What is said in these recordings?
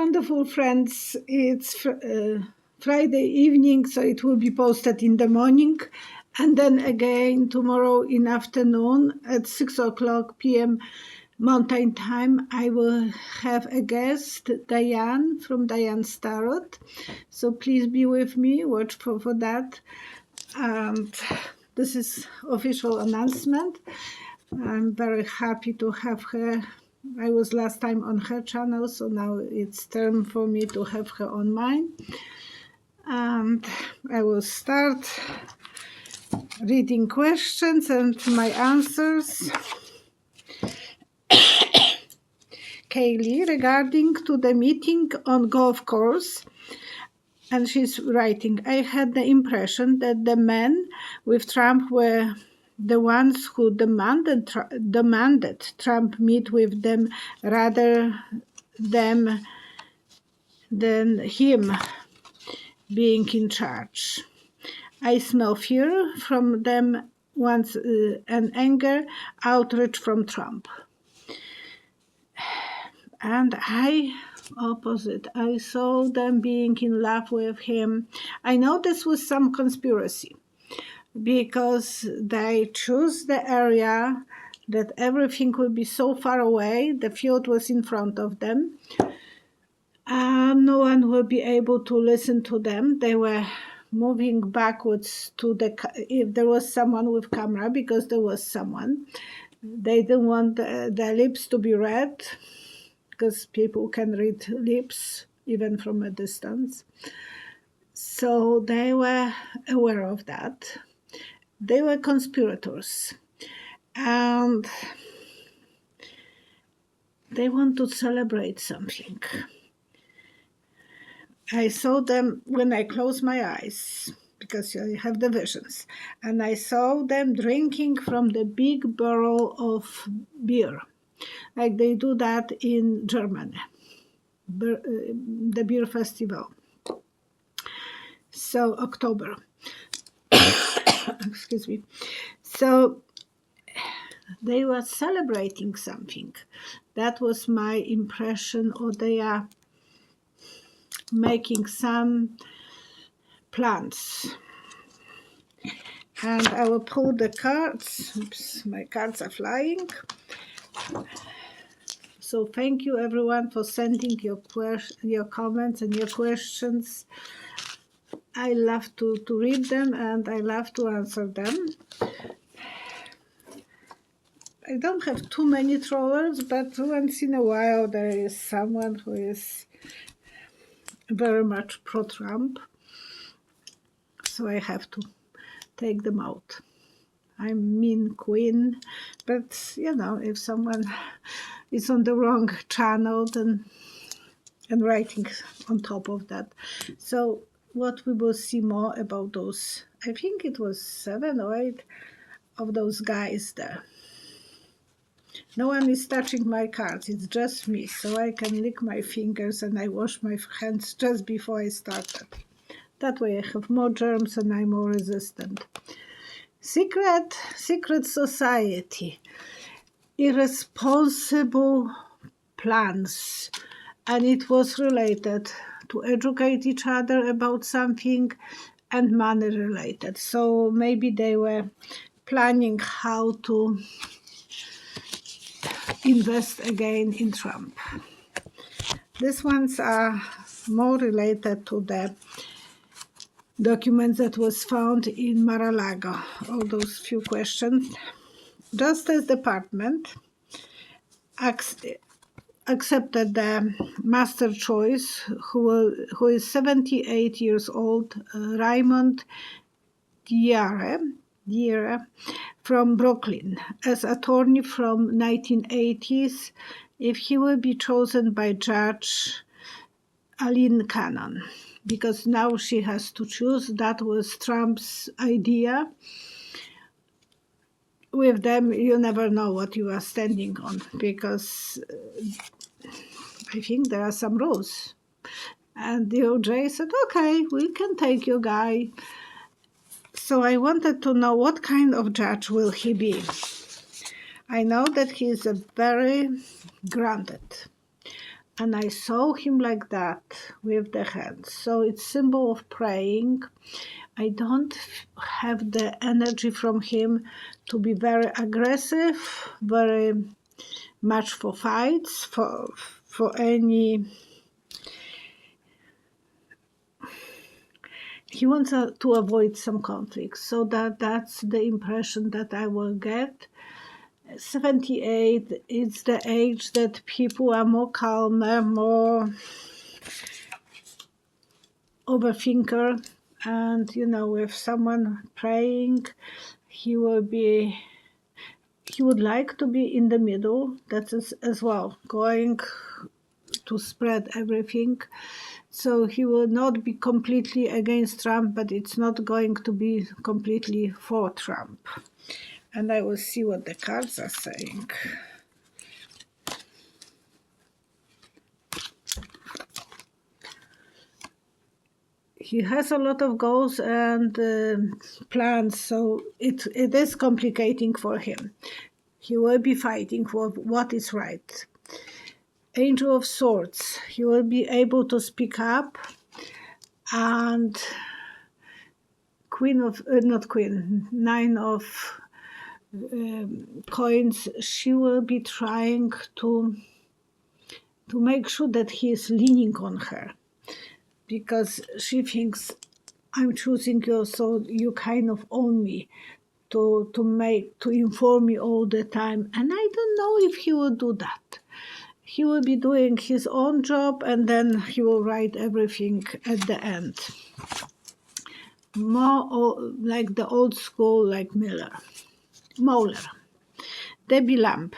Wonderful friends, it's Friday evening, so it will be posted in the morning, and then again tomorrow in afternoon at 6 p.m. Mountain Time. I will have a guest, Diane from Diane's Tarot, so please be with me, watch for that. And this is official announcement. I'm very happy to have her. I was last time on her channel, so now it's time for me to have her on mine. And I will start reading questions and my answers. Kaylee, regarding to the meeting on golf course, and she's writing, I had the impression that the men with Trump were the ones who demanded Trump meet with them rather than him being in charge. I smell fear from them once and anger, outrage from Trump. And opposite. I saw them being in love with him. I know this was some conspiracy, because they choose the area that everything will be so far away, the field was in front of them, and no one will be able to listen to them. They were moving backwards to if there was someone with camera, because there was someone. They didn't want their lips to be read, because people can read lips even from a distance. So they were aware of that. They were conspirators, and they want to celebrate something. I saw them when I closed my eyes, because I have the visions, and I saw them drinking from the big barrel of beer, like they do that in Germany, the beer festival. So October. Excuse me. So they were celebrating something. That was my impression, or they are making some plans. And I will pull the cards. Oops, my cards are flying. So thank you everyone for sending your comments and your questions. I love to read them, and I love to answer them. I don't have too many trollers, but once in a while there is someone who is very much pro-Trump, so I have to take them out. I'm mean queen, but if someone is on the wrong channel, then and writing on top of that. So what we will see more about those, I think it was 7 or 8 of those guys there. No one is touching my cards, it's just me, so I can lick my fingers, and I wash my hands just before I started. That way I have more germs and I'm more resistant. Secret society, irresponsible plans, and it was related to educate each other about something and money related. So maybe they were planning how to invest again in Trump. These ones are more related to the documents that was found in Mar-a-Lago. All those few questions. Justice Department accepted the master choice, who is 78 years old, Raymond Diarra from Brooklyn, as attorney from 1980s, if he will be chosen by Judge Aline Cannon, because now she has to choose. That was Trump's idea. With them, you never know what you are standing on, because I think there are some rules. And the OJ said, okay, we can take your guy. So I wanted to know what kind of judge will he be. I know that he is a very grounded, And I saw him like that with the hands. So it's symbol of praying. I don't have the energy from him to be very aggressive, very much for fights, for any. He wants to avoid some conflicts. So that's the impression that I will get. 78 is the age that people are more calmer, more overthinker, and with someone praying, he would like to be in the middle. That is as well going to spread everything. So he will not be completely against Trump, but it's not going to be completely for Trump. And I will see what the cards are saying. He has a lot of goals and plans, so it is complicating for him. He will be fighting for what is right. Angel of Swords, he will be able to speak up. And Nine of Coins, she will be trying to make sure that he is leaning on her, because she thinks, I'm choosing you, so you kind of own me to inform me all the time. And I don't know if he will do that. He will be doing his own job, and then he will write everything at the end. More like the old school, like Mueller. Debbie Lamb.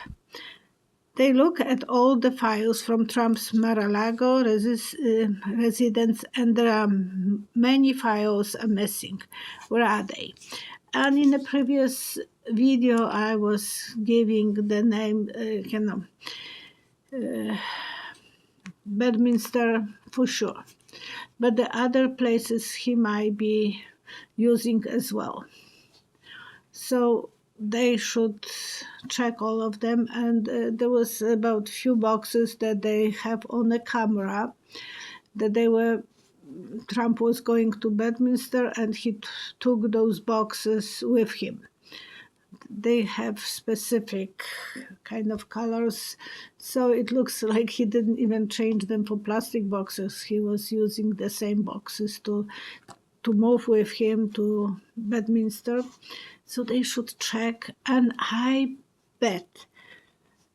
They look at all the files from Trump's Mar-a-Lago residence, and there are many files are missing. Where are they? And in the previous video, I was giving the name, Bedminster for sure. But the other places he might be using as well. So they should check all of them. And there was about few boxes that they have on the camera that Trump was going to Bedminster, and he took those boxes with him. They have specific kind of colors, so it looks like he didn't even change them for plastic boxes. He was using the same boxes to move with him to Bedminster. So they should check, and I bet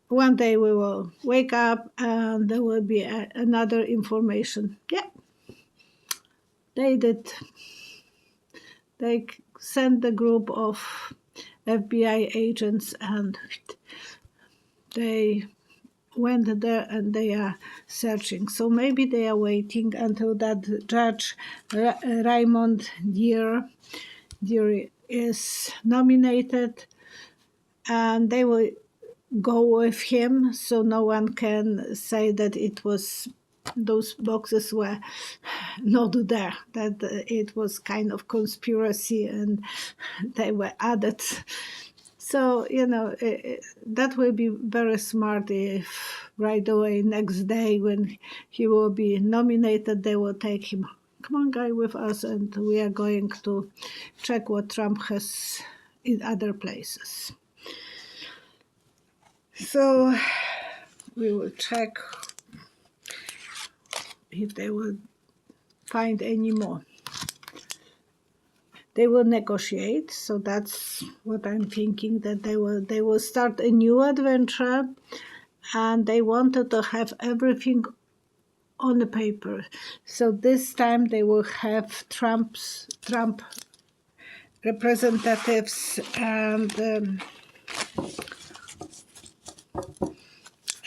one day we will wake up and there will be another information. Yeah, they did. They sent the group of FBI agents, and they went there and they are searching. So maybe they are waiting until that Judge Raymond Deary is nominated, and they will go with him, so no one can say that those boxes were not there, that it was kind of conspiracy and they were added. So, that will be very smart if right away, next day, when he will be nominated, they will take him. Come on, guy, with us, and we are going to check what Trump has in other places. So we will check if they will find any more. They will negotiate, so that's what I'm thinking, that they will start a new adventure, and they wanted to have everything on the paper. So this time they will have Trump representatives and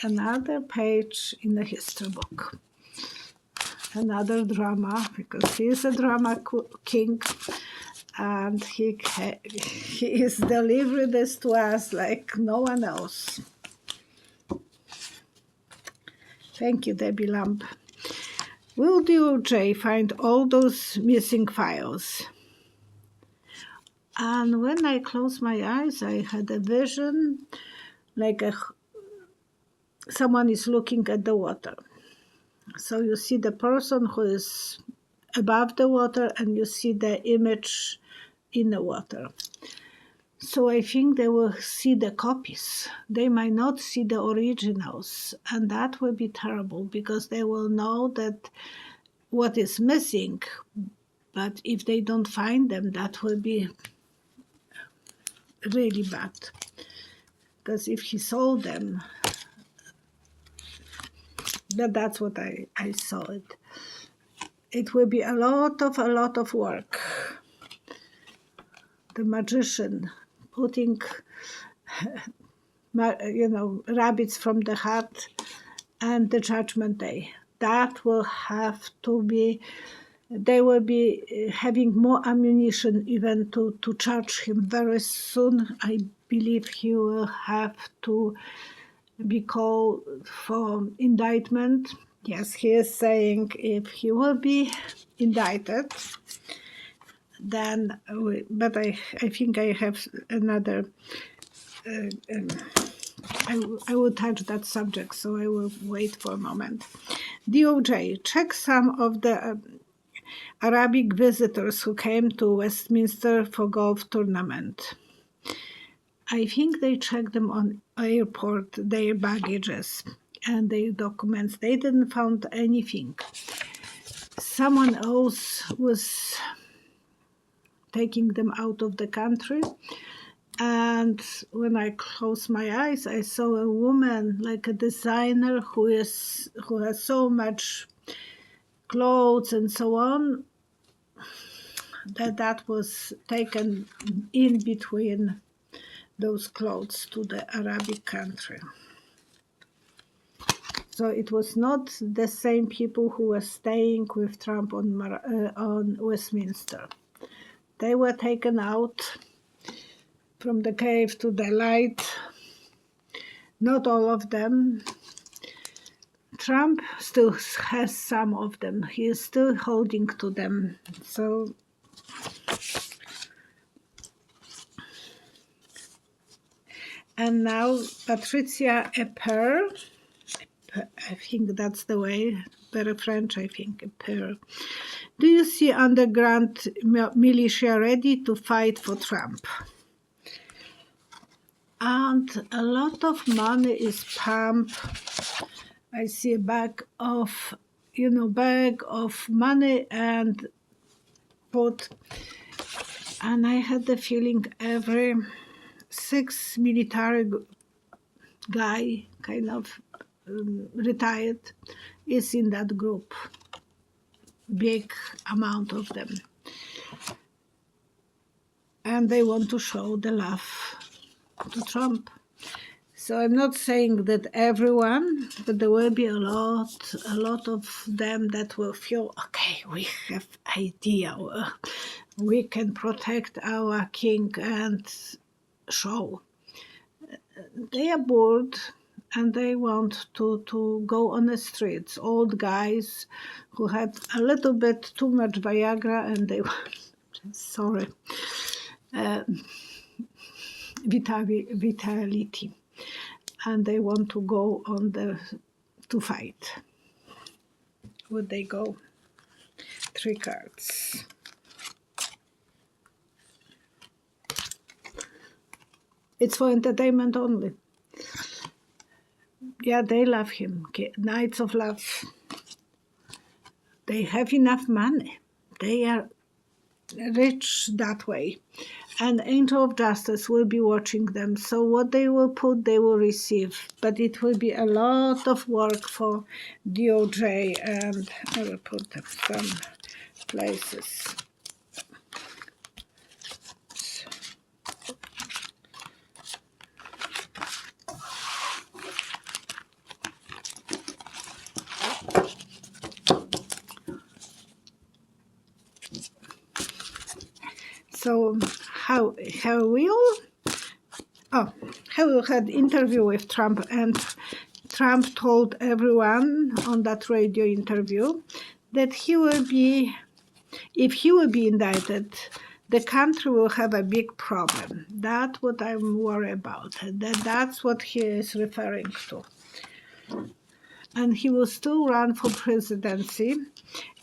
another page in the history book. Another drama, because he is a drama king, and he is delivering this to us like no one else. Thank you, Debbie Lamb. Will DOJ find all those missing files? And when I closed my eyes, I had a vision like someone is looking at the water. So you see the person who is above the water, and you see the image in the water. So I think they will see the copies. They might not see the originals, and that will be terrible, because they will know that what is missing. But if they don't find them, that will be really bad. Because if he sold them, that's what I saw it. It will be a lot of work. The magician putting, rabbits from the hat, and the judgment day. That will have to be. They will be having more ammunition even to charge him very soon. I believe he will have to be called for indictment. Yes, he is saying if he will be indicted, then, but I think I have another, I will touch that subject, so I will wait for a moment. DOJ, check some of the Arabic visitors who came to Westminster for golf tournament. I think they checked them on airport, their baggages and their documents. They didn't find anything. Someone else was taking them out of the country, and when I closed my eyes, I saw a woman, like a designer, who has so much clothes and so on, that was taken in between those clothes to the Arabic country. So it was not the same people who were staying with Trump on Westminster. They were taken out from the cave to the light. Not all of them. Trump still has some of them. He is still holding to them. So and now Patricia Eper, I think that's the way, very French, I think, Eper. Do you see underground militia ready to fight for Trump? And a lot of money is pumped. I see a bag of money and put, and I had the feeling every 6 military guy, kind of retired, is in that group. Big amount of them. And they want to show the love to Trump. So I'm not saying that everyone, but there will be a lot of them that will feel, okay, we have idea, we can protect our king and show. They are bored and they want to go on the streets. Old guys who had a little bit too much Viagra and they sorry, vitality, and they want to go on to fight. Would they go? 3 cards. It's for entertainment only. Yeah, they love him. Knights of Love. They have enough money. They are rich that way. And Angel of Justice will be watching them. So what they will put, they will receive. But it will be a lot of work for DOJ. And I will put them some places. So how had interview with Trump, and Trump told everyone on that radio interview that he will be, if he will be indicted, the country will have a big problem. That's what I'm worried about. That's what he is referring to. and he will still run for presidency,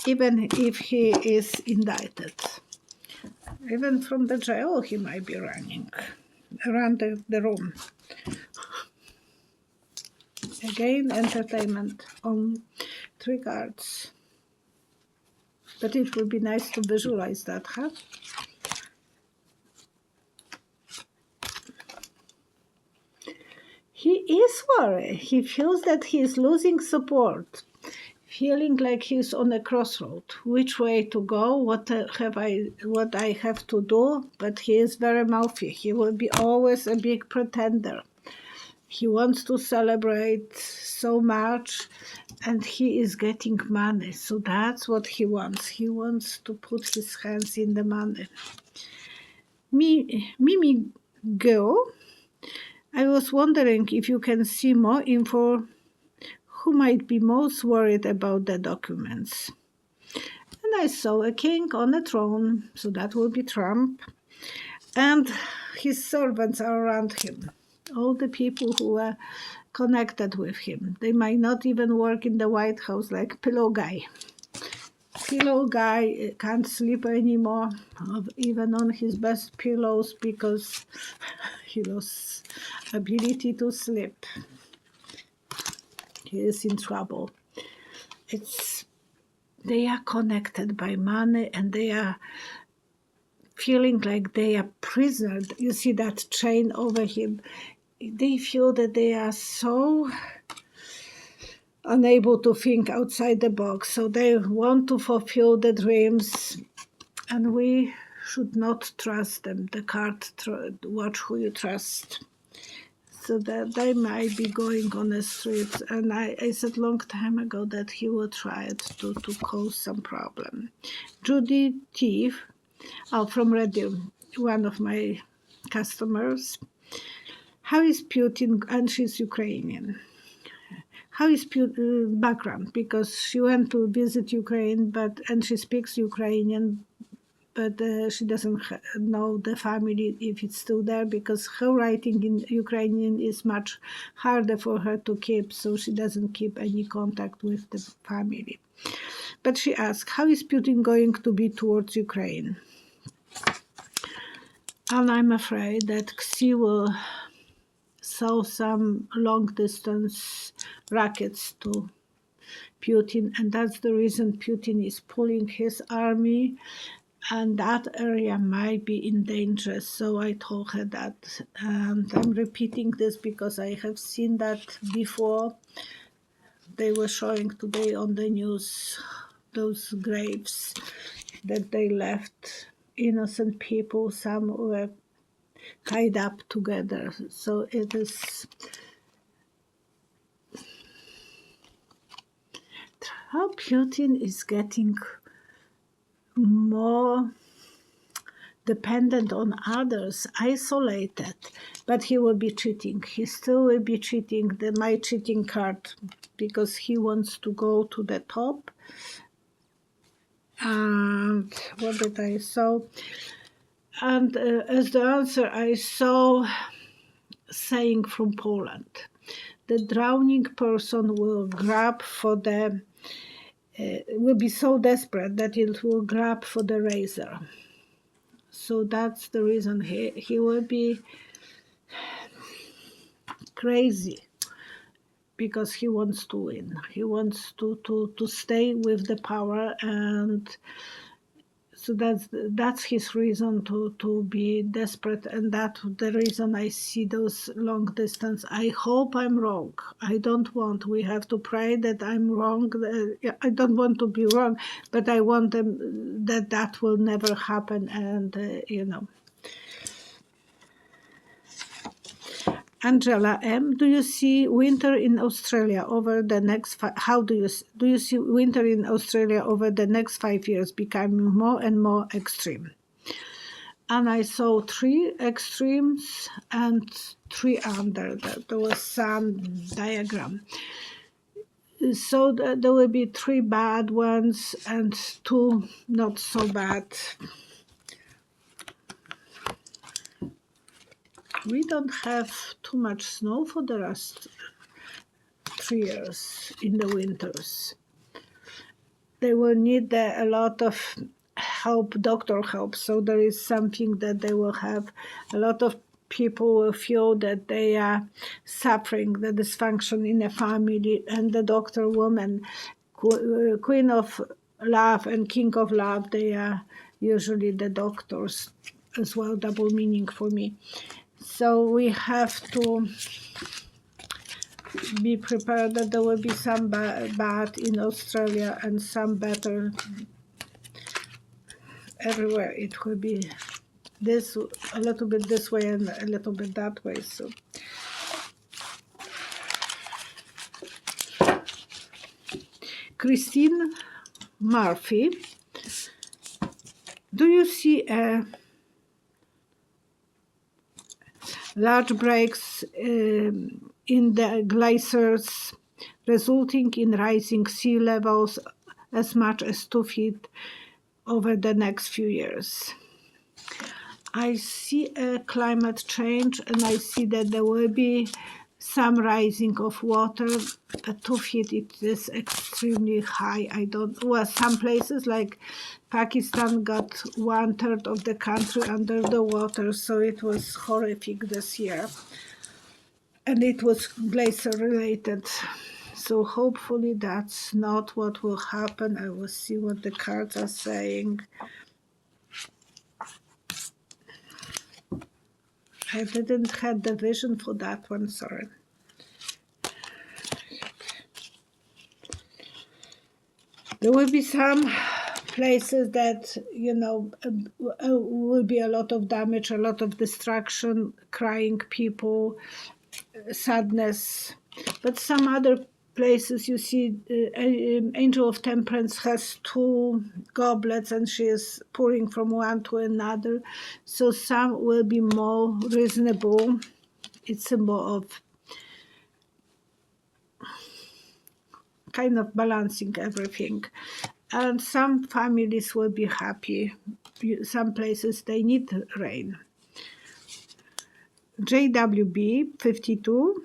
even if he is indicted. Even from the jail, he might be running around the room. Again, entertainment on 3 cards. But it would be nice to visualize that, huh? He is worried. He feels that he is losing support, feeling like he's on a crossroad. Which way to go? What I have to do? But he is very mouthy. He will be always a big pretender. He wants to celebrate so much, and he is getting money. So that's what he wants. He wants to put his hands in the money. Mimi girl, I was wondering if you can see more info. Who might be most worried about the documents? And I saw a king on a throne, so that will be Trump. And his servants are around him. All the people who are connected with him. They might not even work in the White House, like Pillow Guy. Pillow Guy can't sleep anymore, even on his best pillows, because he lost ability to sleep. He is in trouble. They are connected by money, and they are feeling like they are prisoners. You see that chain over him. They feel that they are so unable to think outside the box. So they want to fulfill the dreams, and we should not trust them. The card, watch who you trust. So that they might be going on the streets. And I said long time ago that he will try to cause some problem. Judy Thief, from Radio, one of my customers. How is Putin, and she's Ukrainian. How is Putin background? Because she went to visit Ukraine, and she speaks Ukrainian, but she doesn't know the family if it's still there, because her writing in Ukrainian is much harder for her to keep, so she doesn't keep any contact with the family. But she asked, how is Putin going to be towards Ukraine? And I'm afraid that Xi will sell some long-distance rockets to Putin, and that's the reason Putin is pulling his army, and that area might be in danger. So I told her that, and I'm repeating this because I have seen that before. They were showing today on the news those graves that they left, innocent people. Some were tied up together. So it is how Putin is getting more dependent on others, isolated, but he will be cheating. He still will be cheating, my cheating card, because he wants to go to the top. And what did I saw? And as the answer, I saw saying from Poland, the drowning person will grab for the, will be so desperate that it will grab for the razor. So that's the reason he will be crazy, because he wants to win. He wants to stay with the power, and so that's his reason to be desperate, and that's the reason I see those long distance. I hope I'm wrong. I don't want. We have to pray that I'm wrong. I don't want to be wrong, but I want them that will never happen. And Angela M., do you see winter in Australia over the next? How do you see winter in Australia over the next 5 years becoming more and more extreme? And I saw 3 extremes and 3 under. There was some diagram. So there will be 3 bad ones and 2 not so bad. We don't have too much snow for the last 3 years in the winters. They will need a lot of help, doctor help. So there is something that they will have. A lot of people will feel that they are suffering the dysfunction in a family, and the doctor woman, queen of love and king of love, they are usually the doctors as well, double meaning for me. So we have to be prepared that there will be some bad in Australia and some better everywhere. It will be this a little bit this way and a little bit that way. So Christine Murphy, do you see large breaks in the glaciers resulting in rising sea levels as much as 2 feet over the next few years? I see a climate change, and I see that there will be some rising of water. At 2 feet, it is extremely high. Some places like Pakistan got 1/3 of the country under the water, so it was horrific this year. And it was glacier related. So hopefully that's not what will happen. I will see what the cards are saying. I didn't have the vision for that one, sorry. There will be some places that, will be a lot of damage, a lot of destruction, crying people, sadness. But some other places you see Angel of Temperance has 2 goblets and she is pouring from one to another. So some will be more reasonable. It's symbol of kind of balancing everything. And some families will be happy. Some places they need rain. JWB 52.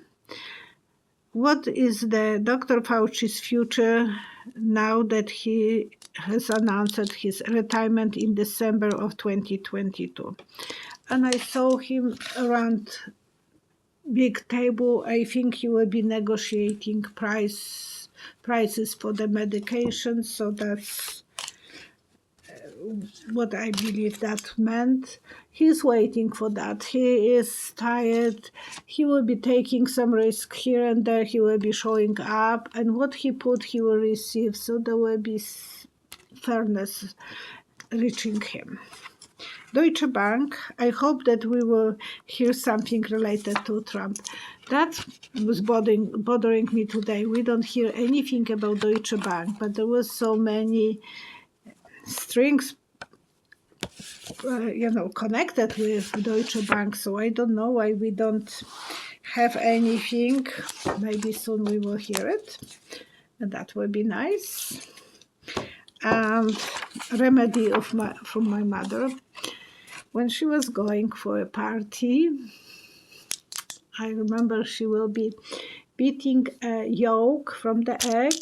What is the Dr. Fauci's future now that he has announced his retirement in December of 2022? And I saw him around big table. I think he will be negotiating prices for the medication. So that's what I believe that meant. He's waiting for that. He is tired. He will be taking some risk here and there. He will be showing up, and what he put, he will receive. So there will be fairness reaching him. Deutsche Bank, I hope that we will hear something related to Trump. That was bothering me today. We don't hear anything about Deutsche Bank, but there was so many strings connected with Deutsche Bank, so I don't know why we don't have anything. Maybe soon we will hear it, and that will be nice. And remedy from my mother. When she was going for a party, I remember she will be beating a yolk from the egg,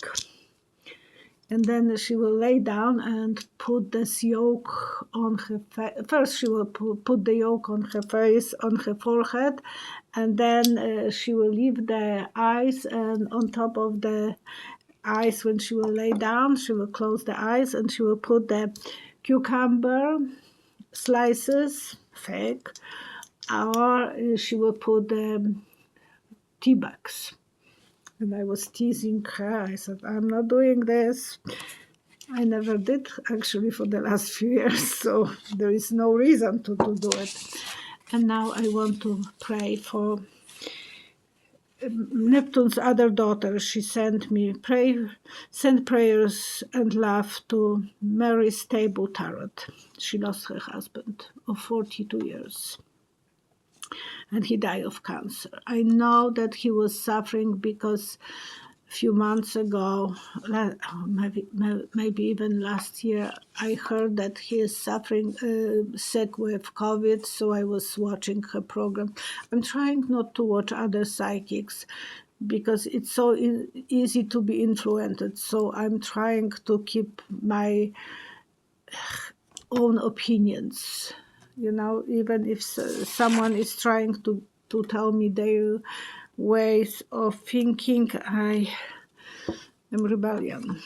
and then she will lay down and put this yolk on her face. First, she will put the yolk on her face, on her forehead, and then she will leave the eyes, and on top of the eyes, when she will lay down, she will close the eyes, and she will put the cucumber slices, fake, or she will put the tea bags. And I was teasing her. I said, I'm not doing this. I never did, actually, for the last few years, so there is no reason to do it. And now I want to pray for Neptune's other daughter. She sent prayers and love to Mary Stable Tarot. She lost her husband of 42 years. And he died of cancer. I know that he was suffering because a few months ago, maybe even last year, I heard that he is suffering sick with COVID, so I was watching her program. I'm trying not to watch other psychics because it's so easy to be influenced. So I'm trying to keep my own opinions, even if someone is trying to tell me their ways of thinking, I am rebellion.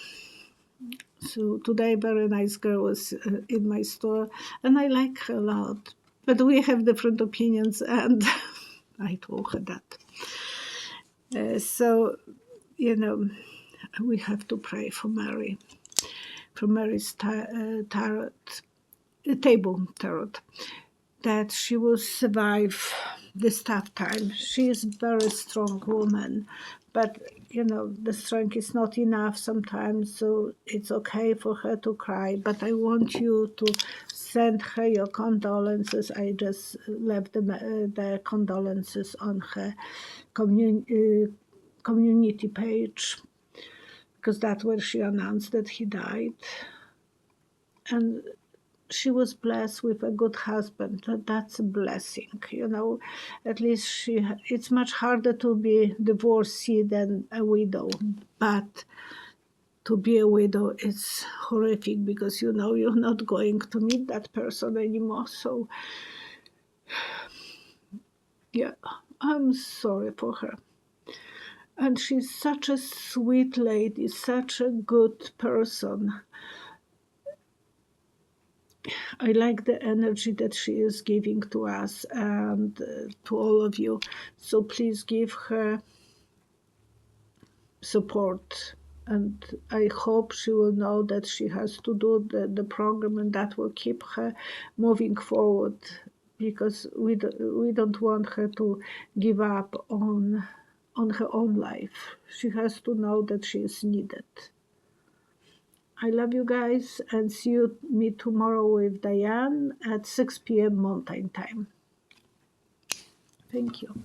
So today, very nice girl was in my store, and I like her a lot. But we have different opinions, and I told her that. So, we have to pray for Mary, for Mary's table tarot, that she will survive this tough time. She is a very strong woman, but the strength is not enough sometimes, so it's okay for her to cry. But I want you to send her your condolences. I just left the condolences on her community page, because that's where she announced that he died. And she was blessed with a good husband. That's a blessing, At least it's much harder to be divorcee than a widow. But to be a widow is horrific, because you're not going to meet that person anymore. So yeah, I'm sorry for her. And she's such a sweet lady, such a good person. I like the energy that she is giving to us and to all of you. So please give her support. And I hope she will know that she has to do the program, and that will keep her moving forward, because we don't want her to give up on her own life. She has to know that she is needed. I love you guys, and see you me tomorrow with Diane at 6 p.m. Mountain Time. Thank you.